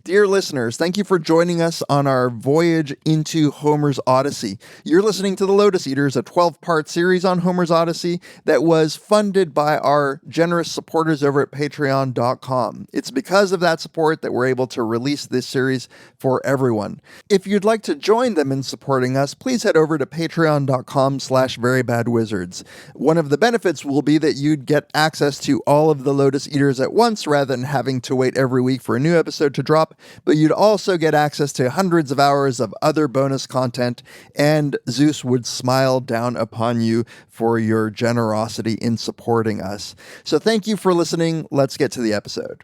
Dear listeners, thank you for joining us on our voyage into Homer's Odyssey. You're listening to The Lotus Eaters, a 12-part series on Homer's Odyssey that was funded by our generous supporters over at patreon.com. It's because of that support that we're able to release this series for everyone. If you'd like to join them in supporting us, please head over to patreon.com/verybadwizards. One of the benefits will be that you'd get access to all of the Lotus Eaters at once rather than having to wait every week for a new episode to drop. But you'd also get access to hundreds of hours of other bonus content, and Zeus would smile down upon you for your generosity in supporting us. So thank you for listening. Let's get to the episode.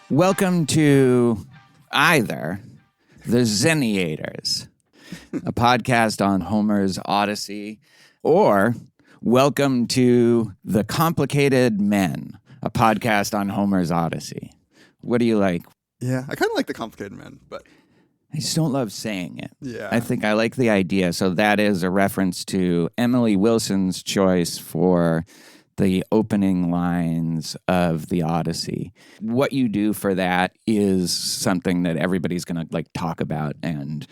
Welcome to either The Zenniators, a podcast on Homer's Odyssey, or welcome to The Complicated Men, a podcast on Homer's Odyssey. What do you like? Yeah, I kind of like The Complicated Men, but I just don't love saying it. Yeah. I think I like the idea. So that is a reference to Emily Wilson's choice for the opening lines of the Odyssey. What you do for that is something that everybody's going to talk about and,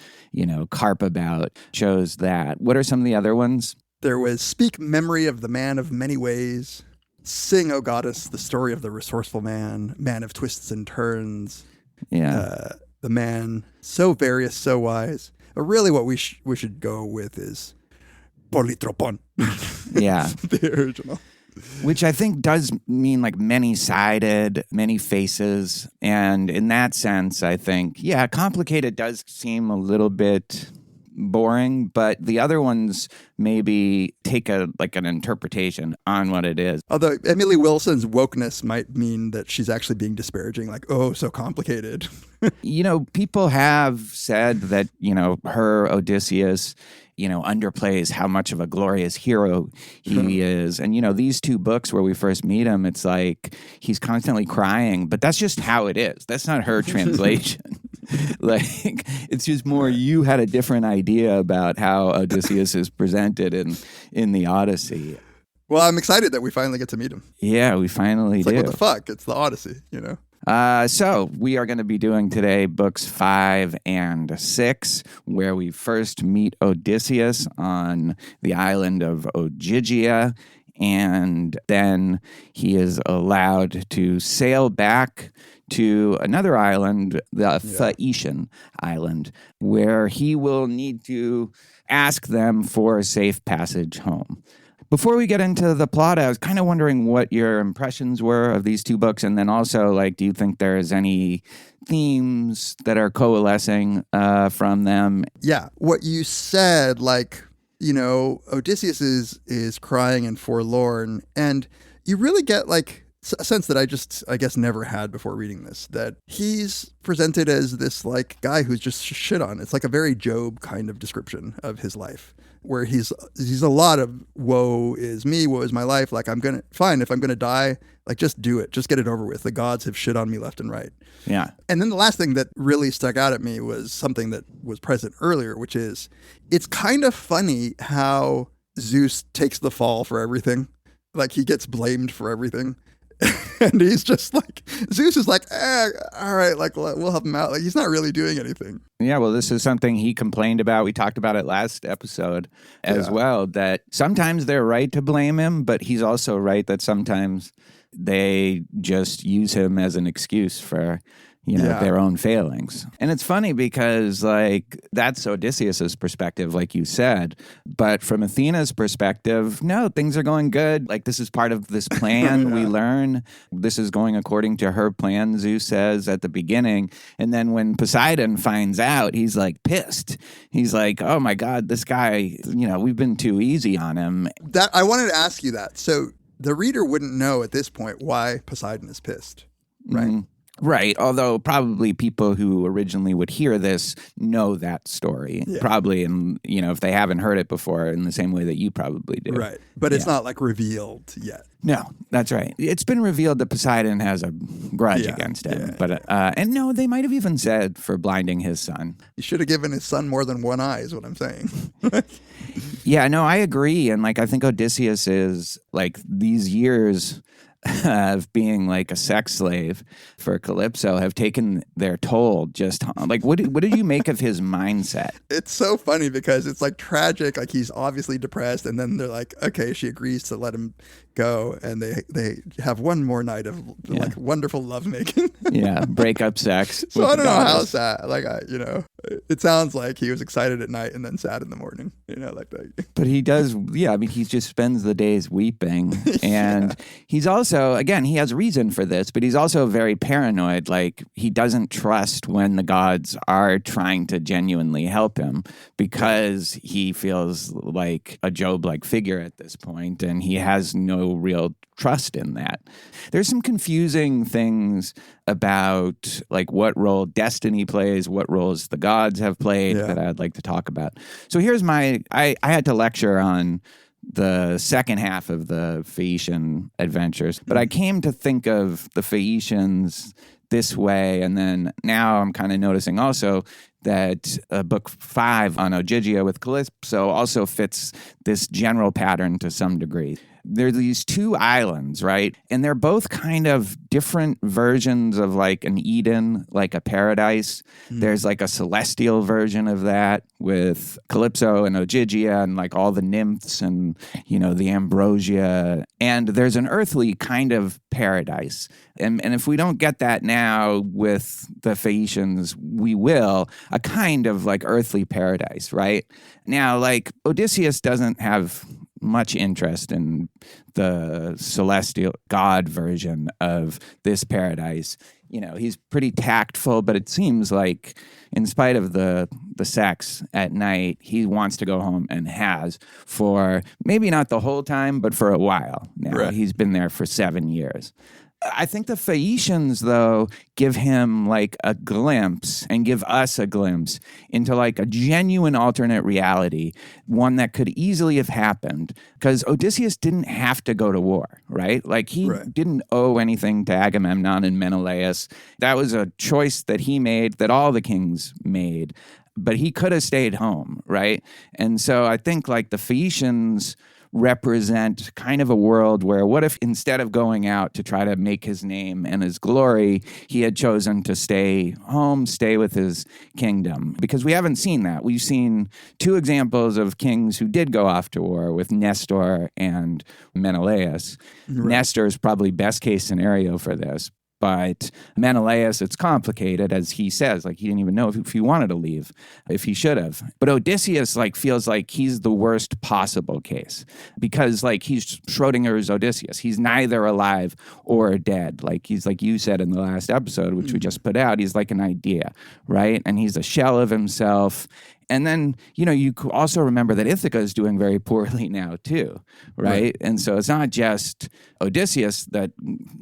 carp about. Chose that. What are some of the other ones? There was Speak Memory of the Man of Many Ways, Sing, O Goddess, the Story of the Resourceful Man, Man of Twists and Turns. Yeah. The Man, So Various, So Wise. But really what we should go with is Polytropon. Yeah. The original. Which I think does mean many-sided, many faces. And in that sense, I think, complicated does seem a little bit boring, but the other ones maybe take an interpretation on what it is. Although Emily Wilson's wokeness might mean that she's actually being disparaging, so complicated. People have said that, her Odysseus, underplays how much of a glorious hero he is. And, these two books where we first meet him, it's like he's constantly crying, but that's just how it is. That's not her translation. It's just more you had a different idea about how Odysseus is presented in the Odyssey. Well, I'm excited that we finally get to meet him. Yeah, we finally do. What the fuck? It's the Odyssey, So we are going to be doing today books 5 and 6, where we first meet Odysseus on the island of Ogygia, and then he is allowed to sail back to another island, the Phaeacian island, where he will need to ask them for a safe passage home. Before we get into the plot, I was kind of wondering what your impressions were of these two books, and then also, do you think there's any themes that are coalescing from them? Yeah, what you said, Odysseus is crying and forlorn, and you really get a sense that I guess never had before reading this, that he's presented as this guy who's just shit on. It's a very Job kind of description of his life, where he's a lot of woe is me, woe is my life. If I'm going to die, just do it. Just get it over with. The gods have shit on me left and right. Yeah. And then the last thing that really stuck out at me was something that was present earlier, which is it's kind of funny how Zeus takes the fall for everything. He gets blamed for everything. And he's just Zeus is all right, we'll help him out. He's not really doing anything. Yeah, well, this is something he complained about. We talked about it last episode as well, that sometimes they're right to blame him, but he's also right that sometimes they just use him as an excuse for their own failings. And it's funny because like that's Odysseus's perspective, like you said, but from Athena's perspective, no, things are going good. Like this is part of this plan. We learn this is going according to her plan, Zeus says at the beginning. And then when Poseidon finds out, he's like pissed. He's like, oh my God, this guy, we've been too easy on him. That I wanted to ask you that. So the reader wouldn't know at this point why Poseidon is pissed, right? Mm-hmm. Right, although probably people who originally would hear this know that story, probably, and if they haven't heard it before, in the same way that you probably do. Right, but it's not like revealed yet. No, that's right. It's been revealed that Poseidon has a grudge against him, and no, they might have even said for blinding his son. He should have given his son more than one eye, is what I'm saying. Yeah, no, I agree, and like I think Odysseus is like these years of being like a sex slave for Calypso have taken their toll. Just like what did you make of his mindset? It's so funny because it's like tragic. Like he's obviously depressed, and then they're like, okay, she agrees to let him go, and they have one more night of like wonderful lovemaking. Breakup sex. So I don't know how sad. Like it sounds like he was excited at night and then sad in the morning. Like that. But he does. Yeah, I mean, he just spends the days weeping, and he's also. Again, he has reason for this, but he's also very paranoid. Like, he doesn't trust when the gods are trying to genuinely help him because he feels like a Job-like figure at this point, and he has no real trust in that. There's some confusing things about like what role destiny plays, what roles the gods have played that I'd like to talk about. So here's I had to lecture on the second half of the Phaeacian adventures, but I came to think of the Phaeacians this way, and then now I'm kind of noticing also that book 5 on Ogygia with Calypso also fits this general pattern to some degree. There are these two islands, right? And they're both kind of different versions of like an Eden, like a paradise. There's like a celestial version of that with Calypso and Ogygia and like all the nymphs and, the ambrosia. And there's an earthly kind of paradise. And if we don't get that now with the Phaeacians, we will, a kind of like earthly paradise, right? Now, like Odysseus doesn't have much interest in the celestial god version of this paradise. He's pretty tactful, but it seems like in spite of the sex at night, he wants to go home and has for maybe not the whole time, but for a while now. Right. He's been there for 7 years. I think the Phaeacians, though, give him like a glimpse and give us a glimpse into like a genuine alternate reality, one that could easily have happened because Odysseus didn't have to go to war, right? Like he didn't owe anything to Agamemnon and Menelaus. That was a choice that he made, that all the kings made, but he could have stayed home, right? And so I think like the Phaeacians represent kind of a world where what if instead of going out to try to make his name and his glory, he had chosen to stay home, stay with his kingdom? Because we haven't seen that. We've seen 2 examples of kings who did go off to war with Nestor and Menelaus. Nestor is probably best case scenario for this. But Menelaus, it's complicated, as he says. Like, he didn't even know if he wanted to leave, if he should have. But Odysseus, like, feels like he's the worst possible case because, like, he's Schrodinger's Odysseus. He's neither alive or dead. Like, he's like you said in the last episode, which we just put out, he's like an idea, right? And he's a shell of himself. And then, you also remember that Ithaca is doing very poorly now, too, right? And so it's not just Odysseus that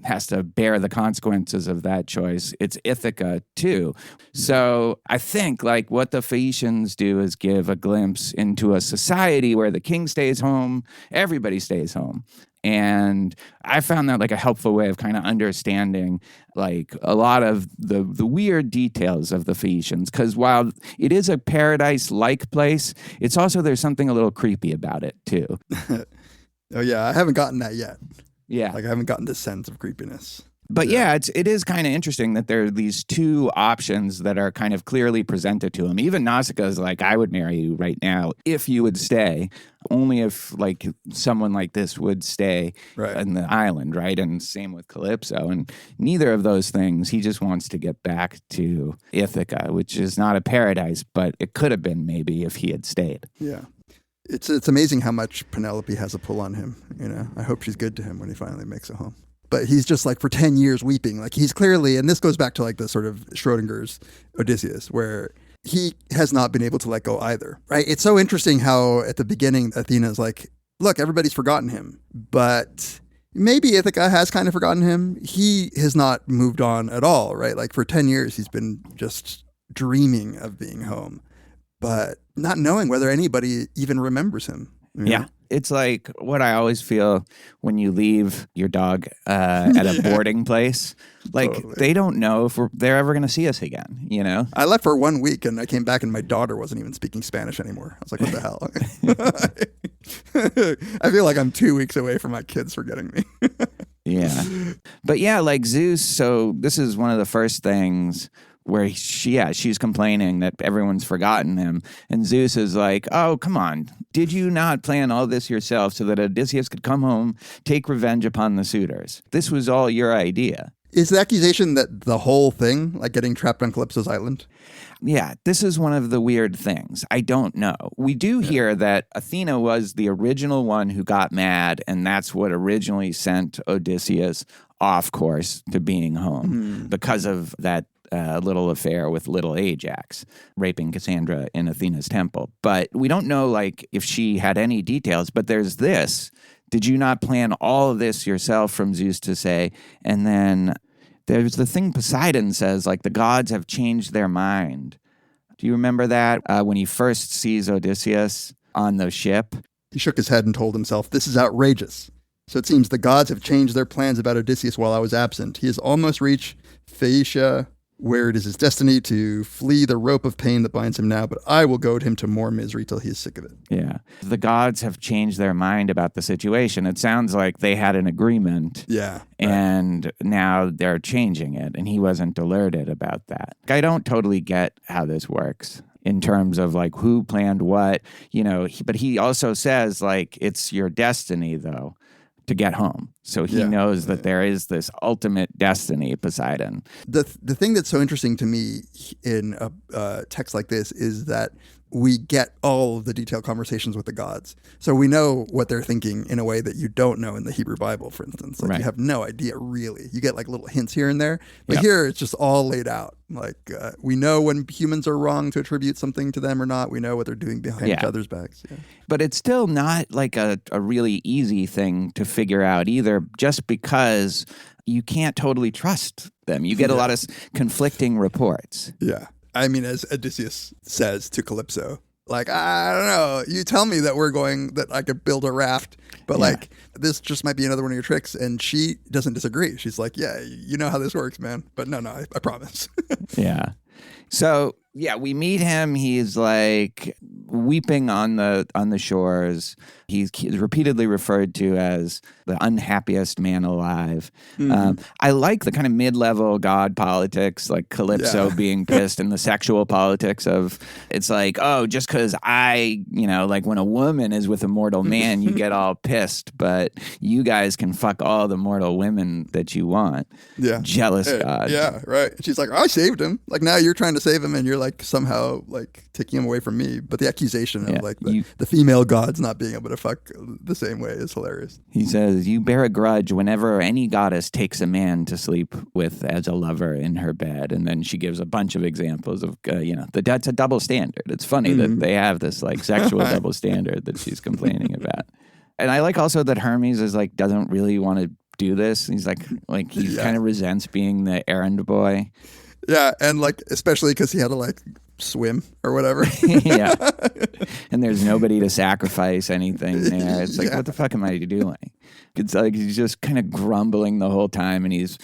has to bear the consequences of that choice. It's Ithaca, too. So I think, like, what the Phaeacians do is give a glimpse into a society where the king stays home, everybody stays home. And I found that like a helpful way of kind of understanding like a lot of the weird details of the Phaeacians. Because while it is a paradise-like place, it's also there's something a little creepy about it too. Oh yeah, I haven't gotten that yet. Yeah. Like I haven't gotten this sense of creepiness. But it is kind of interesting that there are these two options that are kind of clearly presented to him. Even Nausicaa is like, I would marry you right now if you would stay. Only if like someone like this would stay in the island, right? And same with Calypso. And neither of those things. He just wants to get back to Ithaca, which is not a paradise, but it could have been maybe if he had stayed. Yeah. It's amazing how much Penelope has a pull on him. You know, I hope she's good to him when he finally makes it home. But he's just like for 10 years weeping. Like he's clearly, and this goes back to like the sort of Schrodinger's Odysseus, where he has not been able to let go either, right? It's so interesting how at the beginning, Athena's like, look, everybody's forgotten him, but maybe Ithaca has kind of forgotten him. He has not moved on at all, right? Like for 10 years, he's been just dreaming of being home, but not knowing whether anybody even remembers him. Yeah. It's like what I always feel when you leave your dog at a boarding place. Like they don't know if they're ever going to see us again, you know? I left for 1 week and I came back and my daughter wasn't even speaking Spanish anymore. I was like, what the hell? I feel like I'm 2 weeks away from my kids forgetting me. Yeah. But yeah, like Zeus, so this is one of the first things where she's complaining that everyone's forgotten him. And Zeus is like, oh, come on. Did you not plan all this yourself so that Odysseus could come home, take revenge upon the suitors? This was all your idea. Is the accusation that the whole thing, like getting trapped on Calypso's island? Yeah, this is one of the weird things. I don't know. We do hear that Athena was the original one who got mad, and that's what originally sent Odysseus off course to being home because of that little affair with little Ajax, raping Cassandra in Athena's temple. But we don't know, like, if she had any details, but there's this. Did you not plan all of this yourself, from Zeus to say? And then there's the thing Poseidon says, like, the gods have changed their mind. Do you remember that when he first sees Odysseus on the ship? He shook his head and told himself, this is outrageous. So it seems the gods have changed their plans about Odysseus while I was absent. He has almost reached Phaeacia, where it is his destiny to flee the rope of pain that binds him now, but I will goad him to more misery till he is sick of it. Yeah. The gods have changed their mind about the situation. It sounds like they had an agreement. Yeah. And now they're changing it, and he wasn't alerted about that. I don't totally get how this works in terms of like who planned what, you know, but he also says like it's your destiny though to get home. So he knows that there is this ultimate destiny, Poseidon. The thing that's so interesting to me in a text like this is that we get all of the detailed conversations with the gods. So we know what they're thinking in a way that you don't know in the Hebrew Bible, for instance. Like you have no idea, really. You get like little hints here and there. But here it's just all laid out. Like we know when humans are wrong to attribute something to them or not. We know what they're doing behind each other's backs. Yeah. But it's still not like a really easy thing to figure out either, just because you can't totally trust them. You get a lot of conflicting reports. Yeah. I mean, as Odysseus says to Calypso, like, I don't know, you tell me that I could build a raft, but like, this just might be another one of your tricks. And she doesn't disagree. She's like, yeah, you know how this works, man. But no, I promise. Yeah. So, yeah, we meet him. He's like weeping on the shores. He's repeatedly referred to as the unhappiest man alive. I like the kind of mid-level god politics, like Calypso being pissed, and the sexual politics of it's like, oh, just because like when a woman is with a mortal man, you get all pissed, but you guys can fuck all the mortal women that you want. Yeah. Jealous god. Yeah, right. She's like, I saved him. Like now you're trying to save him and you're like somehow like taking him away from me. But the accusation of like the female gods not being able to fuck the same way is hilarious. He says, you bear a grudge whenever any goddess takes a man to sleep with as a lover in her bed. And then she gives a bunch of examples of, that's a double standard. It's funny that they have this like sexual double standard that she's complaining about. And I like also that Hermes is like, doesn't really want to do this. He's like he kind of resents being the errand boy. Yeah. And like, especially because he had to like swim or whatever. Yeah. And there's nobody to sacrifice anything there. It's like, what the fuck am I doing? It's like he's just kind of grumbling the whole time, and he's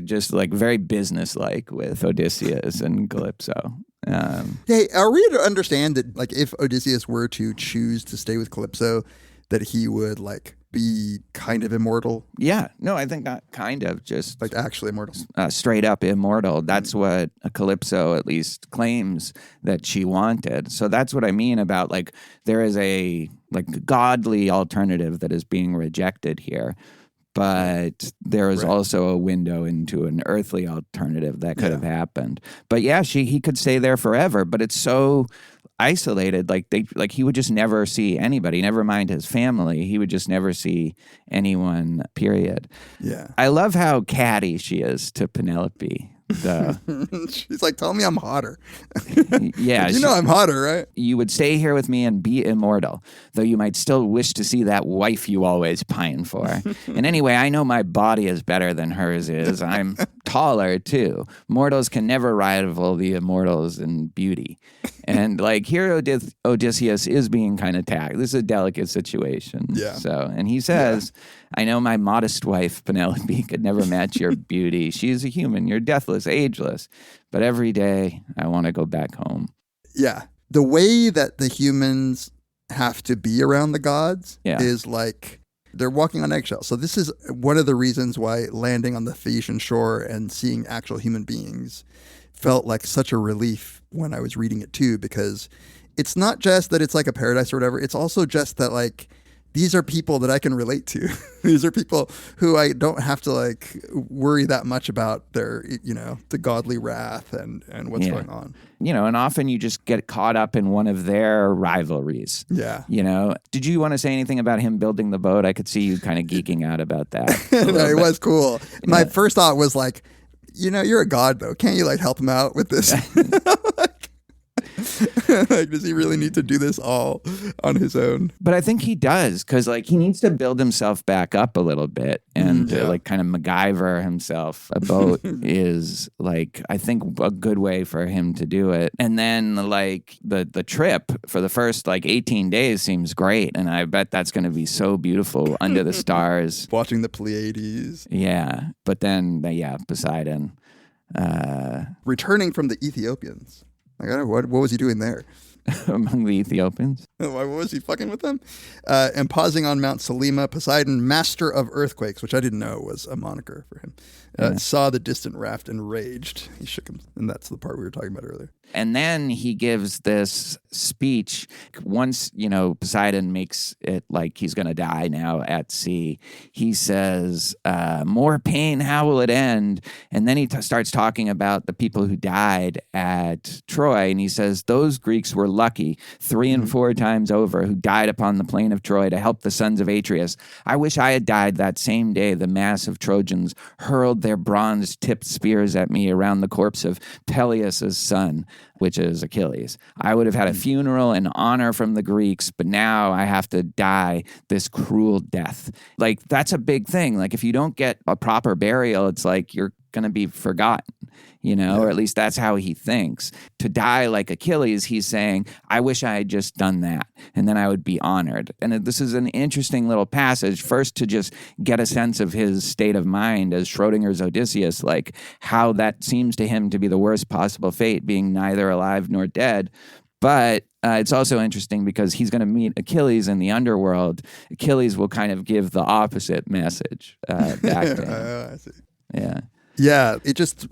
just like very businesslike with Odysseus and Calypso. Hey, are we to understand that like if Odysseus were to choose to stay with Calypso, that he would like be kind of immortal, Yeah. No, I think not kind of, just like actually immortal. straight up immortal. That's what Calypso at least claims that she wanted. So that's what I mean about like there is a like godly alternative that is being rejected here. But there is also a window into an earthly alternative that could have happened. But yeah, he could stay there forever. But it's so isolated. Like he would just never see anybody. Never mind his family. He would just never see anyone. Period. Yeah. I love how catty she is to Penelope. She's like, tell me I'm hotter. Yeah. You know I'm hotter, right? You would stay here with me and be immortal, though you might still wish to see that wife you always pine for. And anyway, I know my body is better than hers is. I'm taller, too. Mortals can never rival the immortals in beauty. And like here, Odysseus is being kind of tagged. This is a delicate situation. Yeah. So, and he says, I know my modest wife, Penelope, could never match your beauty. She is a human. You're deathless, ageless. But every day, I want to go back home. Yeah. The way that the humans have to be around the gods is like they're walking on eggshells. So this is one of the reasons why landing on the Phaeacian shore and seeing actual human beings felt like such a relief when I was reading it too, because it's not just that it's like a paradise or whatever. It's also just that like these are people that I can relate to. These are people who I don't have to like worry that much about their, the godly wrath and what's going on. And often you just get caught up in one of their rivalries. Yeah. Did you want to say anything about him building the boat? I could see you kind of geeking out about that. No, it was cool. My first thought was like, you're a god though. Can't you like help him out with this? Like, does he really need to do this all on his own? But I think he does, because like he needs to build himself back up a little bit and like kind of MacGyver himself. A boat is like, I think, a good way for him to do it. And then like the trip for the first like 18 days seems great. And I bet that's going to be so beautiful under the stars. Watching the Pleiades. Yeah. But then, Poseidon. Returning from the Ethiopians. Like, I don't know, what was he doing there? Among the Ethiopians? Why was he fucking with them? And pausing on Mount Selima, Poseidon, master of earthquakes, which I didn't know was a moniker for him, saw the distant raft and raged. He shook him. And that's the part we were talking about earlier. And then he gives this speech. Once, Poseidon makes it like he's going to die now at sea, he says, more pain, how will it end? And then he starts talking about the people who died at Troy. And he says, those Greeks were lucky 3 and 4 times over who died upon the plain of Troy to help the sons of Atreus. I wish I had died that same day the mass of Trojans hurled their bronze-tipped spears at me around the corpse of Peleus' son, which is Achilles. I would have had a funeral and honor from the Greeks, but now I have to die this cruel death. Like, that's a big thing. Like, if you don't get a proper burial, it's like you're going to be forgotten, or at least that's how he thinks. To die like Achilles, he's saying, I wish I had just done that, and then I would be honored. And this is an interesting little passage, first to just get a sense of his state of mind as Schrodinger's Odysseus, like how that seems to him to be the worst possible fate, being neither alive nor dead. But it's also interesting because he's going to meet Achilles in the underworld. Achilles will kind of give the opposite message back to him. I see. Yeah. Yeah, it just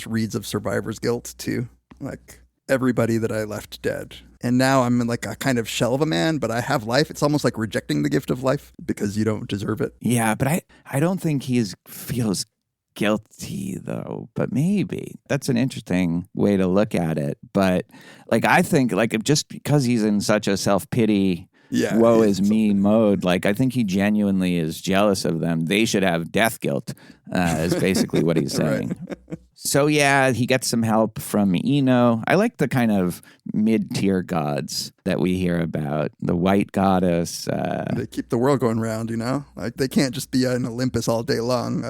reads of survivor's guilt too. Like everybody that I left dead. And now I'm in like a kind of shell of a man, but I have life. It's almost like rejecting the gift of life because you don't deserve it. Yeah, but I don't think he feels guilty though, but maybe. That's an interesting way to look at it. But like I think like just because he's in such a self-pity woe is me mode. Like, I think he genuinely is jealous of them. They should have death guilt, is basically what he's saying. Right. So, he gets some help from Ino. I like the kind of mid-tier gods that we hear about. The white goddess. They keep the world going round, Like, they can't just be in Olympus all day long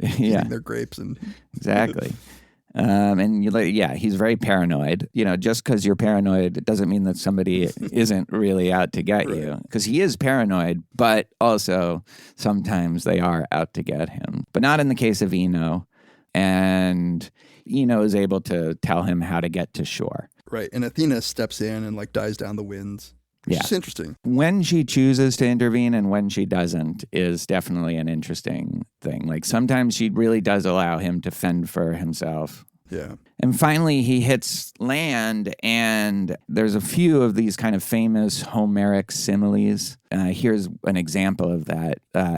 eating their grapes. Exactly. And he's very paranoid. Just because you're paranoid, it doesn't mean that somebody isn't really out to get you. Because he is paranoid, but also sometimes they are out to get him. But not in the case of Ino. And Ino is able to tell him how to get to shore. Right. And Athena steps in and like dies down the winds. Yeah. It's interesting. When she chooses to intervene and when she doesn't is definitely an interesting thing. Like sometimes she really does allow him to fend for himself. Yeah. And finally, he hits land, and there's a few of these kind of famous Homeric similes. Here's an example of that.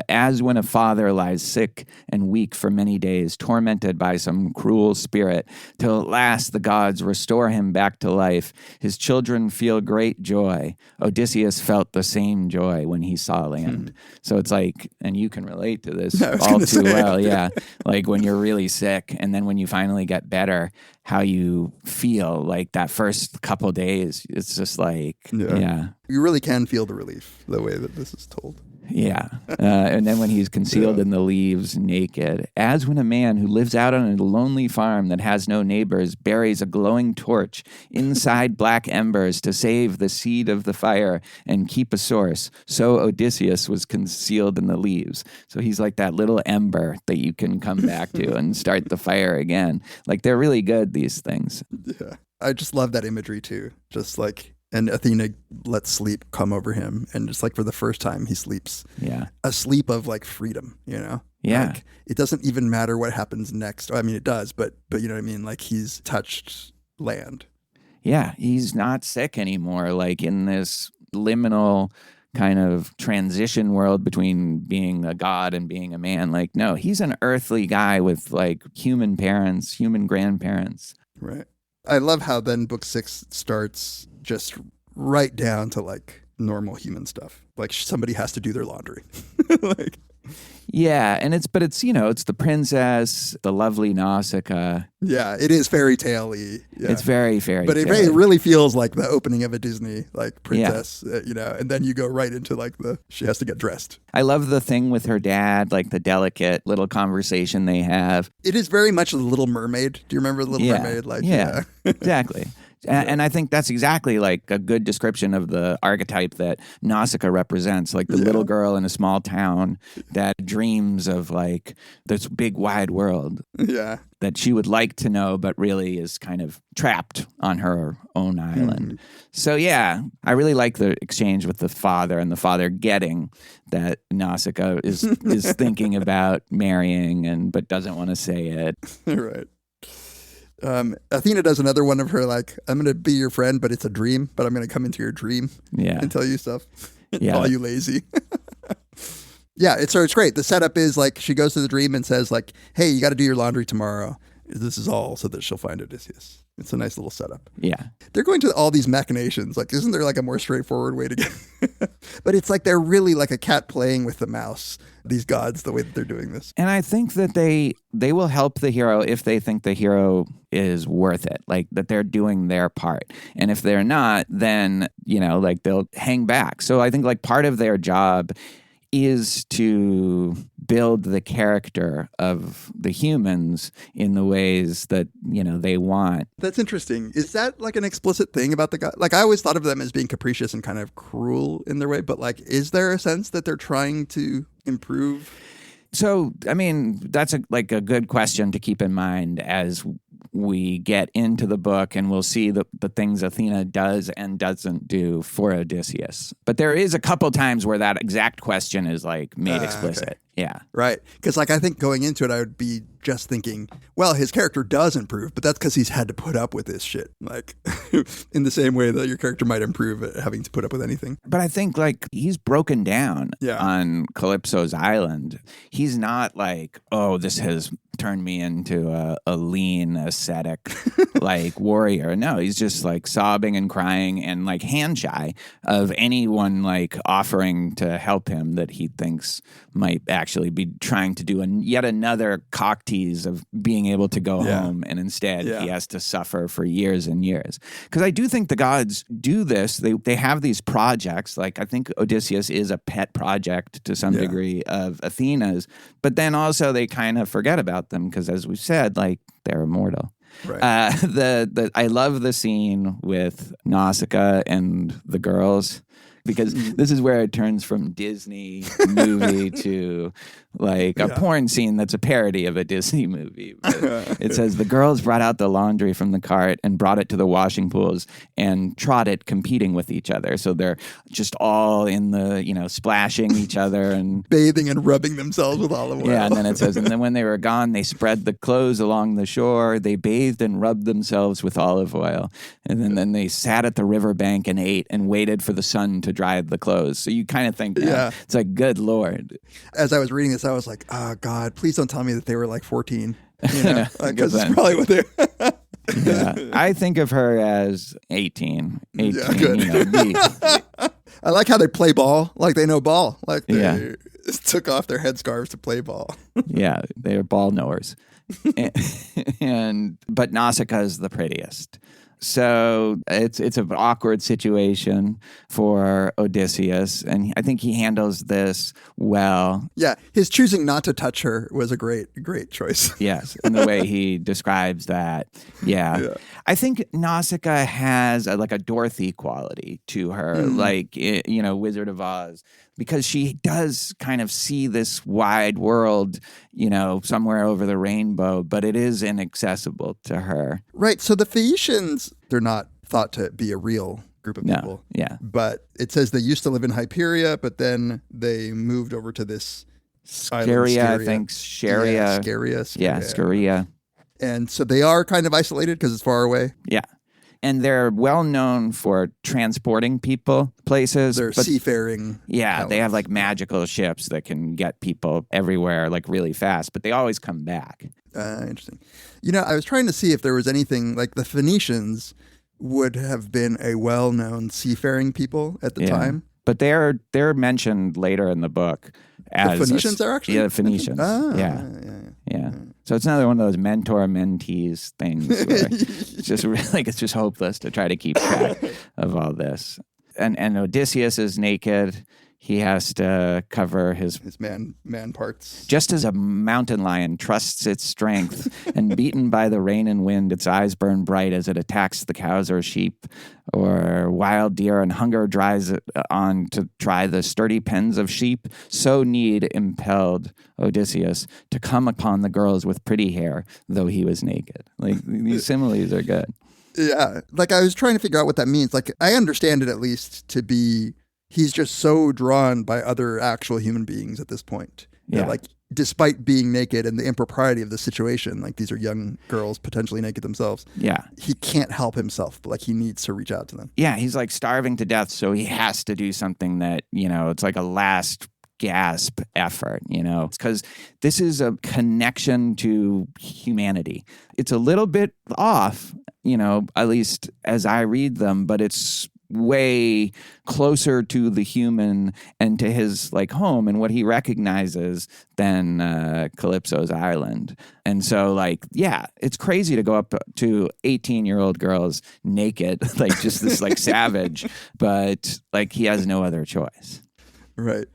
As when a father lies sick and weak for many days, tormented by some cruel spirit, till at last the gods restore him back to life, his children feel great joy. Odysseus felt the same joy when he saw land. So it's like, and you can relate to this all too well, yeah. Like when you're really sick, and then when you finally get better, how you feel like that first couple days. It's just like, yeah. You really can feel the relief the way that this is told. Yeah. And then when he's concealed in the leaves naked, as when a man who lives out on a lonely farm that has no neighbors buries a glowing torch inside black embers to save the seed of the fire and keep a source, so Odysseus was concealed in the leaves. So he's like that little ember that you can come back to and start the fire again. Like they're really good, these things. Yeah. I just love that imagery too. Just like, and Athena lets sleep come over him. And just like for the first time, he sleeps. Yeah. A sleep of like freedom, you know? Yeah. Like, it doesn't even matter what happens next. I mean, it does, but you know what I mean? Like he's touched land. Yeah. He's not sick anymore. Like in this liminal kind of transition world between being a god and being a man. Like, no, he's an earthly guy with like human parents, human grandparents. Right. I love how then book 6 starts just right down to like normal human stuff. Like somebody has to do their laundry. Like, yeah, and it's you know, it's the princess, the lovely Nausicaa. Yeah, it is fairy tale-y. Yeah. It's very fairy But it tale-y. really feels like the opening of a Disney like princess, you know, and then you go right into like she has to get dressed. I love the thing with her dad, like the delicate little conversation they have. It is very much a Little Mermaid. Do you remember the Little Mermaid? Like, yeah. Exactly. And I think that's exactly like a good description of the archetype that Nausicaa represents, like the little girl in a small town that dreams of like this big wide world that she would like to know, but really is kind of trapped on her own island. So yeah, I really like the exchange with the father and the father getting that Nausicaa is thinking about marrying but doesn't want to say it. Right. Athena does another one of her like, I'm going to be your friend, but it's a dream, but I'm going to come into your dream and tell you stuff. Call you lazy. Yeah, it's great. The setup is like she goes to the dream and says like, hey, you got to do your laundry tomorrow. This is all so that she'll find Odysseus. It's a nice little setup. Yeah. They're going to all these machinations. Like, isn't there like a more straightforward way to get... But it's like they're really like a cat playing with the mouse, these gods, the way that they're doing this. And I think that they will help the hero if they think the hero is worth it, like that they're doing their part. And if they're not, then, you know, like they'll hang back. So I think like part of their job is to build the character of the humans in the ways that, you know, they want. That's interesting. Is that like an explicit thing about the god? Like I always thought of them as being capricious and kind of cruel in their way, but like, is there a sense that they're trying to improve? So, I mean, that's a good question to keep in mind as we get into the book, and we'll see the things Athena does and doesn't do for Odysseus. But there is a couple times where that exact question is like made explicit. Okay. Yeah. Right. Because like I think going into it, I would be just thinking, well, his character does improve, but that's because he's had to put up with this shit. Like in the same way that your character might improve at having to put up with anything. But I think like he's broken down on Calypso's island. He's not like, oh, this has turned me into a lean, ascetic like warrior. No, he's just like sobbing and crying and like hand shy of anyone like offering to help him that he thinks might actually be trying to do yet another cock tease of being able to go home, and instead he has to suffer for years and years. Because I do think the gods do this. They have these projects. Like I think Odysseus is a pet project to some degree of Athena's, but then also they kind of forget about them because, as we've said, like they're immortal. Right. I love the scene with Nausicaa and the girls because this is where it turns from Disney movie to like a porn scene that's a parody of a Disney movie. But it says the girls brought out the laundry from the cart and brought it to the washing pools and trod it competing with each other. So they're just all in the, splashing each other and bathing and rubbing themselves with olive oil. Yeah, and then it says, and then when they were gone, they spread the clothes along the shore. They bathed and rubbed themselves with olive oil. And then they sat at the riverbank and ate and waited for the sun to dry the clothes. So you kind of think, it's like, good Lord. As I was reading this, I was like, oh, God, please don't tell me that they were like 14. Because it's probably what they Yeah, I think of her as 18. Yeah, good. I like how they play ball, like they know ball. Like they took off their headscarves to play ball. Yeah, they're ball knowers. But Nausicaa is the prettiest. So it's an awkward situation for Odysseus, and I think he handles this well. Yeah, his choosing not to touch her was a great choice. Yes, in the way he describes that. Yeah. I think Nausicaa has a Dorothy quality to her, Wizard of Oz, because she does kind of see this wide world, somewhere over the rainbow, but it is inaccessible to her. Right. So the Phaeacians, they're not thought to be a real group of people. Yeah. But it says they used to live in Hyperia, but then they moved over to this Scheria, I think. Scheria. Scheria. And so they are kind of isolated because it's far away. Yeah. And they're well known for transporting people places. They're seafaring. Yeah, elements. They have magical ships that can get people everywhere really fast, but they always come back. Interesting. I was trying to see if there was anything like the Phoenicians would have been a well-known seafaring people at the time. But they're mentioned later in the book. As the Phoenicians are actually? Yeah, the Phoenicians. Yeah. So it's another one of those mentor-mentees things where it's just hopeless to try to keep track of all this. And Odysseus is naked. He has to cover his man parts. Just as a mountain lion trusts its strength, and beaten by the rain and wind, its eyes burn bright as it attacks the cows or sheep, or wild deer, and hunger drives it on to try the sturdy pens of sheep, so need impelled Odysseus to come upon the girls with pretty hair, though he was naked. These similes are good. Yeah. I was trying to figure out what that means. I understand it at least to be... He's just so drawn by other actual human beings at this point. That, despite being naked and the impropriety of the situation, these are young girls potentially naked themselves. Yeah. He can't help himself, but he needs to reach out to them. Yeah, he's starving to death, so he has to do something that, it's like a last gasp effort, because this is a connection to humanity. It's a little bit off, at least as I read them, but it's way closer to the human and to his home and what he recognizes than Calypso's island. And so it's crazy to go up to 18-year-old girls naked, just this savage, but he has no other choice. Right.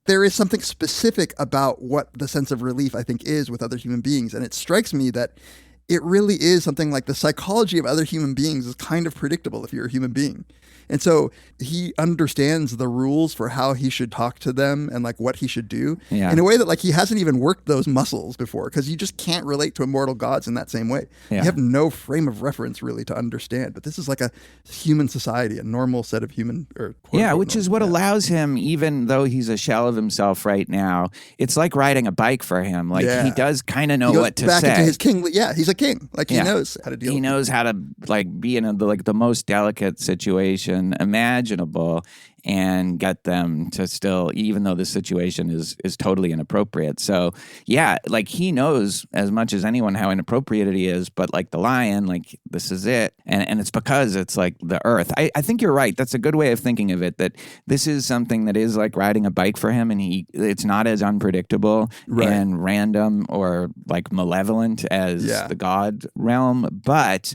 There is something specific about what the sense of relief I think is with other human beings. And it strikes me that it really is something like the psychology of other human beings is kind of predictable if you're a human being. And so he understands the rules for how he should talk to them and what he should do in a way that he hasn't even worked those muscles before, because you just can't relate to immortal gods in that same way. Yeah. You have no frame of reference really to understand. But this is a human society, a normal set of human which is what allows him, even though he's a shell of himself right now, it's like riding a bike for him. He does kind of know what to say. Back into his kingly, he's a king. He knows how to deal with it. He knows how to be in the most delicate situation imaginable and get them to still, even though this situation is totally inappropriate. So he knows as much as anyone how inappropriate it is, but the lion, this is it. And it's because it's the earth. I think you're right. That's a good way of thinking of it, that this is something that is like riding a bike for him, and it's not as unpredictable and random or malevolent as the god realm, but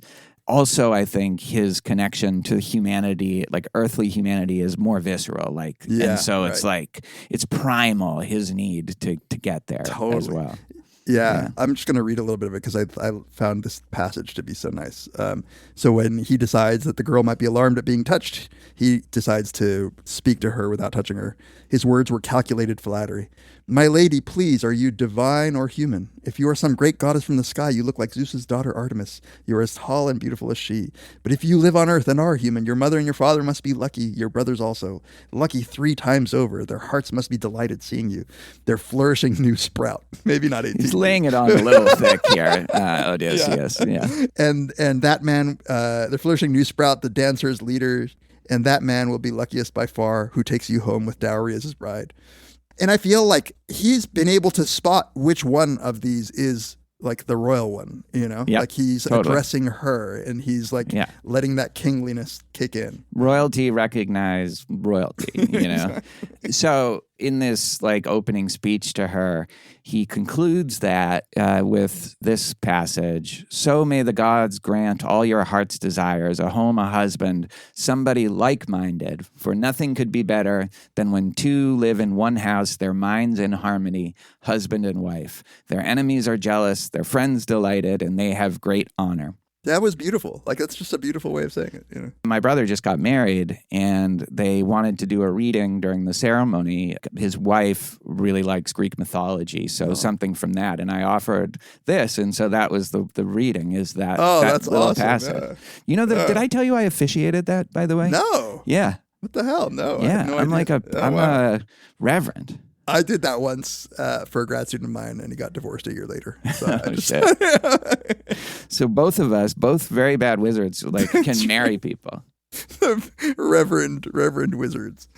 also, I think his connection to humanity, earthly humanity, is more visceral. And so it's it's primal, his need to get there as well. Yeah, I'm just going to read a little bit of it because I found this passage to be so nice. So when he decides that the girl might be alarmed at being touched, he decides to speak to her without touching her. His words were calculated flattery. My lady, please, are you divine or human? If you are some great goddess from the sky, you look like Zeus's daughter Artemis. You are as tall and beautiful as she. But if you live on earth and are human, your mother and your father must be lucky, your brothers also. Lucky 3 times over. Their hearts must be delighted seeing you. Their flourishing new sprout. Maybe not 18. He's laying it on a little thick here, Odysseus. Yeah. And that man, the flourishing new sprout, the dancers, leaders, and that man will be luckiest by far who takes you home with dowry as his bride. And I feel like he's been able to spot which one of these is like the royal one, you know? Yep, like he's totally. addressing her and he's like letting that kingliness kick in. Royalty recognize royalty, you know? So in this like opening speech to her, he concludes that with this passage, so may the gods grant all your heart's desires, a home, a husband, somebody like-minded, for nothing could be better than when 2 live in one house, their minds in harmony, husband and wife. Their enemies are jealous, their friends delighted, and they have great honor. That was beautiful. Like, that's just a beautiful way of saying it, you know? My brother just got married, and they wanted to do a reading during the ceremony. His wife really likes Greek mythology, so something from that. And I offered this, and so that was the reading, is that, that's little awesome. passage. Yeah. You know, did I tell you I officiated that, by the way? No. Yeah. What the hell? No. Yeah, I had no I'm idea. like I'm a reverend. I did that once for a grad student of mine, and he got divorced a year later. So I just, Shit. So both of us, both very bad wizards, like can marry people. Reverend wizards.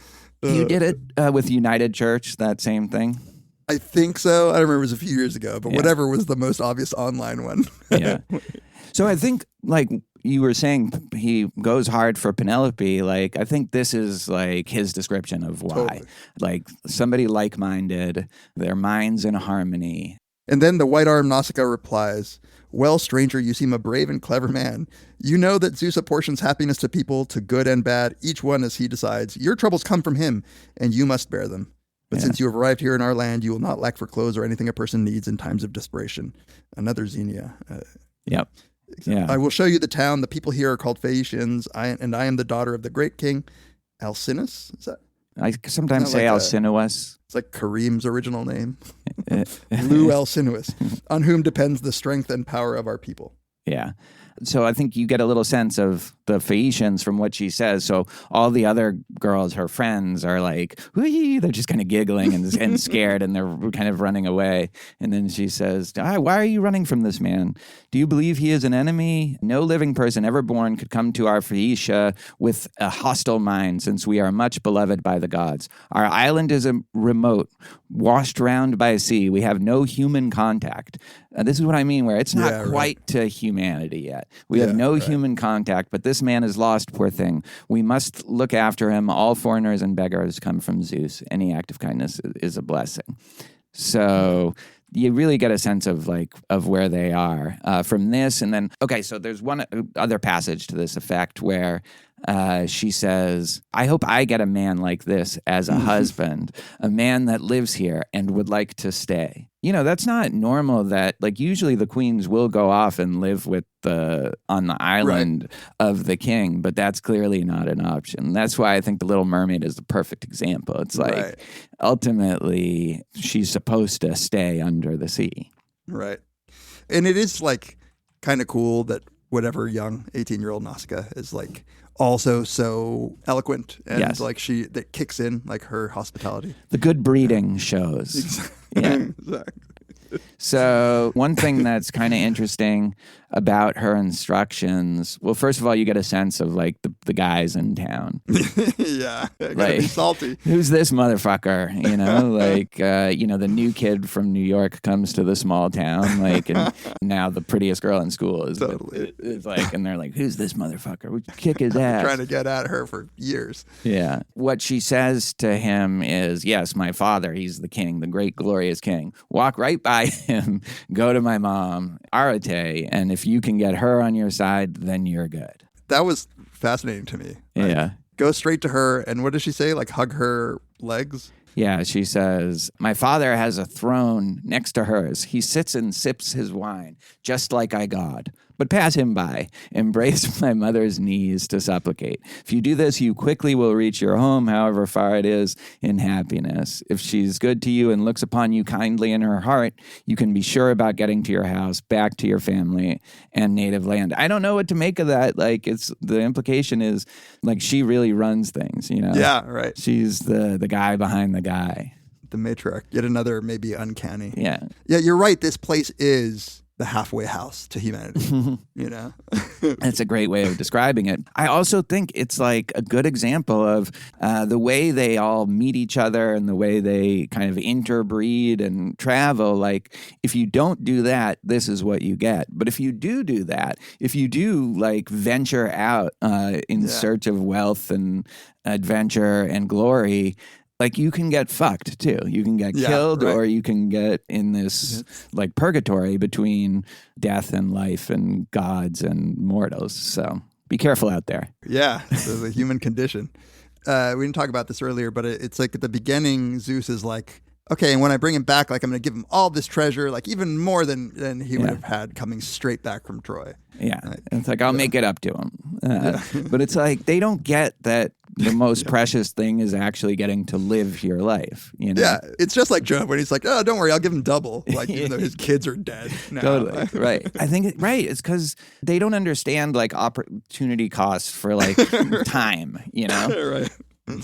You did it with United Church, that same thing? I think so. I don't remember, it was a few years ago, but whatever was the most obvious online one. Yeah. So I think, like you were saying, he goes hard for Penelope. Like, I think this is like his description of why. Totally. Like somebody like-minded, their minds in harmony. And then the white-armed Nausicaa replies, well, stranger, you seem a brave and clever man. You know that Zeus apportions happiness to people, to good and bad, each one as he decides. Your troubles come from him, and you must bear them. But since you have arrived here in our land, you will not lack for clothes or anything a person needs in times of desperation. Another Xenia. Yep. Yeah. I will show you the town. The people here are called Phaeacians, and I am the daughter of the great king, Alcinous. Is that? I sometimes say Alcinous. It's like Kareem's original name. Lou Alcinous, on whom depends the strength and power of our people. Yeah. So I think you get a little sense of the Phaeacians from what she says. So all the other girls, her friends, are like, whee, they're just kind of giggling and scared, and they're kind of running away. And then she says, why are you running from this man? Do you believe he is an enemy? No living person ever born could come to our Phaeacia with a hostile mind, since we are much beloved by the gods. Our island is remote, washed round by a sea. We have no human contact. This is what I mean, where it's not quite to humanity yet. We have no human contact, but this man is lost, poor thing. We must look after him. All foreigners and beggars come from Zeus. Any act of kindness is a blessing. So you really get a sense of where they are from this. And then, so there's one other passage to this effect where she says, I hope I get a man like this as a husband, a man that lives here and would like to stay. You know, that's not normal. That usually the queens will go off and live on the island of the king, but that's clearly not an option. That's why I think The Little Mermaid is the perfect example. It's ultimately she's supposed to stay under the sea. Right. And it is kind of cool that whatever young 18-year-old Nausicaa is also so eloquent and that kicks in her hospitality. The good breeding shows. Exactly. Yeah. Exactly. So one thing that's kind of interesting about her instructions, well, first of all, you get a sense of the guys in town. Yeah, gotta be salty. Who's this motherfucker? You know, the new kid from New York comes to the small town, and now the prettiest girl in school is totally. And they're like, who's this motherfucker? We kick his ass. Trying to get at her for years. Yeah. What she says to him is, yes, my father, he's the king, the great glorious king. Walk right by him, go to my mom, Arete, and if you can get her on your side, then you're good. That was fascinating to me. Yeah. Go straight to her, and what does she say? Hug her legs. Yeah, she says, my father has a throne next to hers. He sits and sips his wine, just like I God. But pass him by. Embrace my mother's knees to supplicate. If you do this, you quickly will reach your home, however far it is, in happiness. If she's good to you and looks upon you kindly in her heart, you can be sure about getting to your house, back to your family and native land. I don't know what to make of that. Like, it's the implication is like she really runs things, you know? Yeah, right. She's the guy behind the guy. The matriarch. Yet another maybe uncanny. Yeah. Yeah, you're right. This place is the halfway house to humanity, you know? That's a great way of describing it. I also think it's like a good example of the way they all meet each other and the way they kind of interbreed and travel. Like, if you don't do that, this is what you get. But if you do that, if you do like venture out in search of wealth and adventure and glory, like you can get fucked too. You can get killed, or you can get in this like purgatory between death and life and gods and mortals. So be careful out there. Yeah, the human condition. We didn't talk about this earlier, but it's like at the beginning, Zeus is like, okay, and when I bring him back, like I'm going to give him all this treasure, like even more than he would have had coming straight back from Troy. Yeah, it's like I'll make it up to him. But it's like they don't get that the most precious thing is actually getting to live your life. You know? Yeah, it's just like Job when he's like, oh, don't worry, I'll give him double, like even though his kids are dead now. Totally, right. I think, it's because they don't understand like opportunity costs for like time, you know? Right.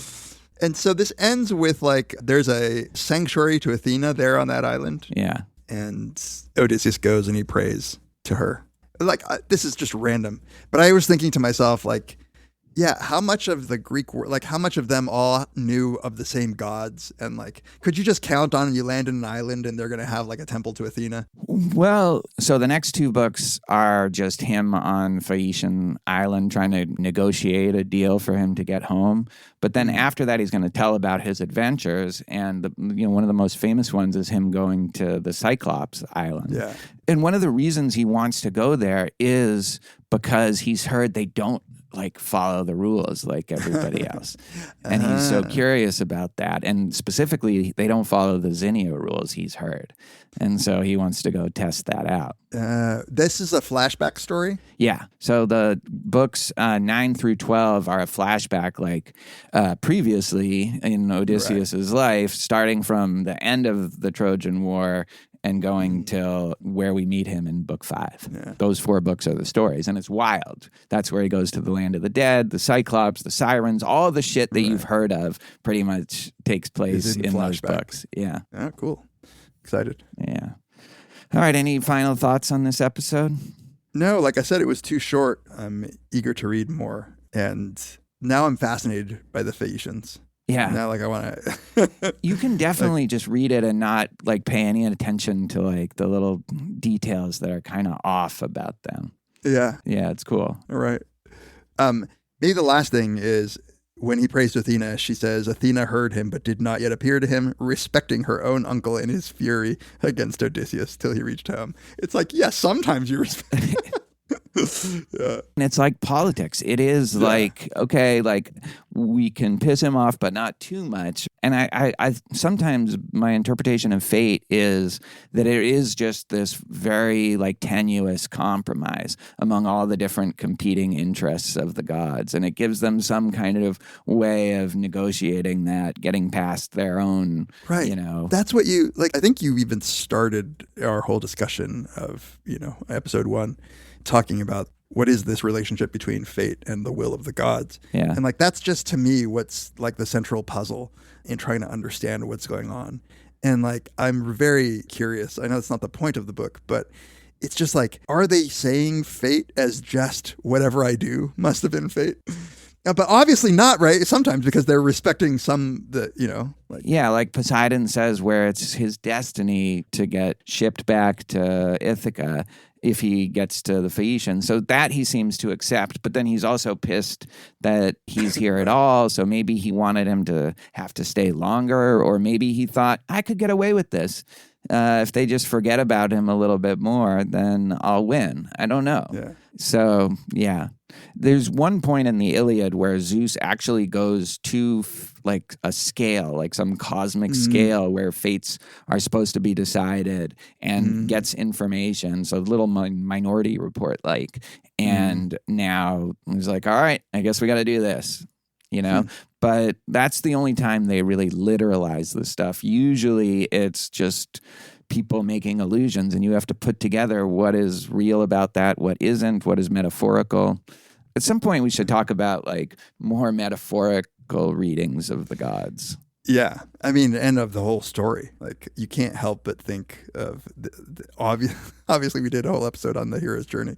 And so this ends with like, there's a sanctuary to Athena there on that island. Yeah. And Odysseus goes and he prays to her. Like, this is just random. But I was thinking to myself, like, yeah, how much of the Greek world, like how much of them all knew of the same gods? And like, could you just count on you land in an island and they're going to have like a temple to Athena? Well, so the next two books are just him on Phaeacian Island trying to negotiate a deal for him to get home. But then after that, he's going to tell about his adventures. And one of the most famous ones is him going to the Cyclops Island. Yeah. And one of the reasons he wants to go there is because he's heard they don't like follow the rules like everybody else. And he's so curious about that. And specifically, they don't follow the Zinnia rules, he's heard. And so he wants to go test that out. This is a flashback story? Yeah. So the books 9 through 12 are a flashback like previously in Odysseus's life, starting from the end of the Trojan War and going till where we meet him in book 5. Yeah. Those 4 books are the stories, and it's wild. That's where he goes to the land of the dead, the Cyclops, the Sirens, all the shit that you've heard of pretty much takes place in those books. Yeah. Oh, cool. Excited. Yeah. All right, any final thoughts on this episode? No, like I said, it was too short. I'm eager to read more, and now I'm fascinated by the Phaeacians. Yeah. Now, like, I want to... You can definitely just read it and not, like, pay any attention to, like, the little details that are kind of off about them. Yeah. Yeah, it's cool. All right. Maybe the last thing is when he prays to Athena, she says, Athena heard him but did not yet appear to him, respecting her own uncle in his fury against Odysseus till he reached home. It's like, yes, sometimes you respect... Yeah. And it's like politics. It is like, okay, like we can piss him off, but not too much. And I sometimes my interpretation of fate is that it is just this very like tenuous compromise among all the different competing interests of the gods. And it gives them some kind of way of negotiating that, getting past their own, right. That's what you, like, I think you even started our whole discussion of, episode 1. Talking about what is this relationship between fate and the will of the gods. Yeah. And like, that's just to me, what's like the central puzzle in trying to understand what's going on. And like, I'm very curious. I know it's not the point of the book, but it's just like, are they saying fate as just whatever I do must have been fate? But obviously not, right? Sometimes because they're respecting like Poseidon says where it's his destiny to get shipped back to Ithaca if he gets to the Phaeacians. So that he seems to accept, but then he's also pissed that he's here at all. So maybe he wanted him to have to stay longer, or maybe he thought, I could get away with this. If they just forget about him a little bit more, then I'll win. I don't know. Yeah. So, yeah. There's one point in the Iliad where Zeus actually goes to like a scale, like some cosmic scale where fates are supposed to be decided, and gets information. So a little Minority Report like, and now he's like, all right, I guess we got to do this, you know? But that's the only time they really literalize this stuff. Usually it's just people making illusions, and you have to put together what is real about that, what isn't, what is metaphorical. At some point, we should talk about like more metaphorical readings of the gods. Yeah, I mean, and of the whole story. Like, you can't help but think of the obviously, we did a whole episode on the hero's journey,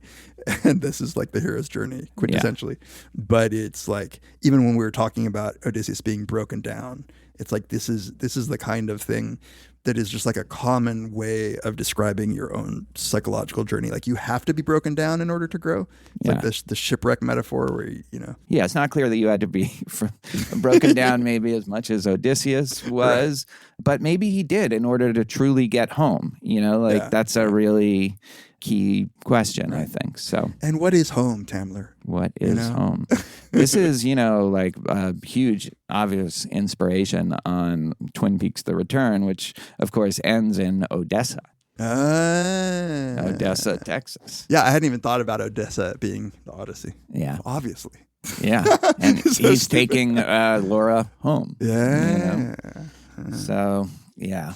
and this is like the hero's journey quintessentially. Yeah. But it's like, even when we were talking about Odysseus being broken down, it's like this is the kind of thing that is just like a common way of describing your own psychological journey. Like, you have to be broken down in order to grow. It's like the shipwreck metaphor where, you know. Yeah, it's not clear that you had to be broken down maybe as much as Odysseus was, but maybe he did in order to truly get home. You know, like that's a really key question, I think. So, and what is home, Tamler? What is home? This is, you know, like a huge, obvious inspiration on Twin Peaks: The Return, which, of course, ends in Odessa. Odessa, Texas. Yeah, I hadn't even thought about Odessa being the Odyssey. Yeah. Obviously. Yeah. And so he's taking Laura home. Yeah. You know? So, yeah.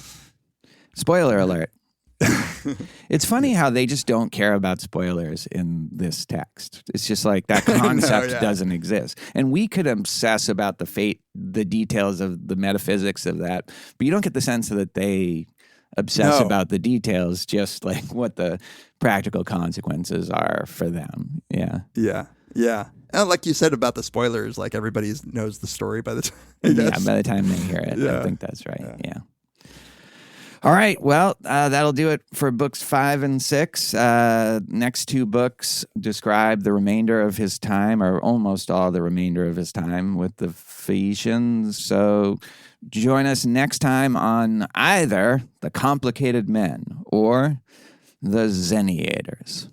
Spoiler alert. It's funny how they just don't care about spoilers in this text. It's just like that concept doesn't exist. And we could obsess about the details of the metaphysics of that, but you don't get the sense that they obsess about the details, just like what the practical consequences are for them. Yeah. Yeah. Yeah. And like you said about the spoilers, like everybody knows the story by the time. Yeah, by the time they hear it. I think that's right. Yeah. All right. Well, that'll do it for books 5 and 6. Next 2 books describe the remainder of his time, or almost all the remainder of his time with the Phaeacians. So join us next time on either The Complicated Men or The Xeniators.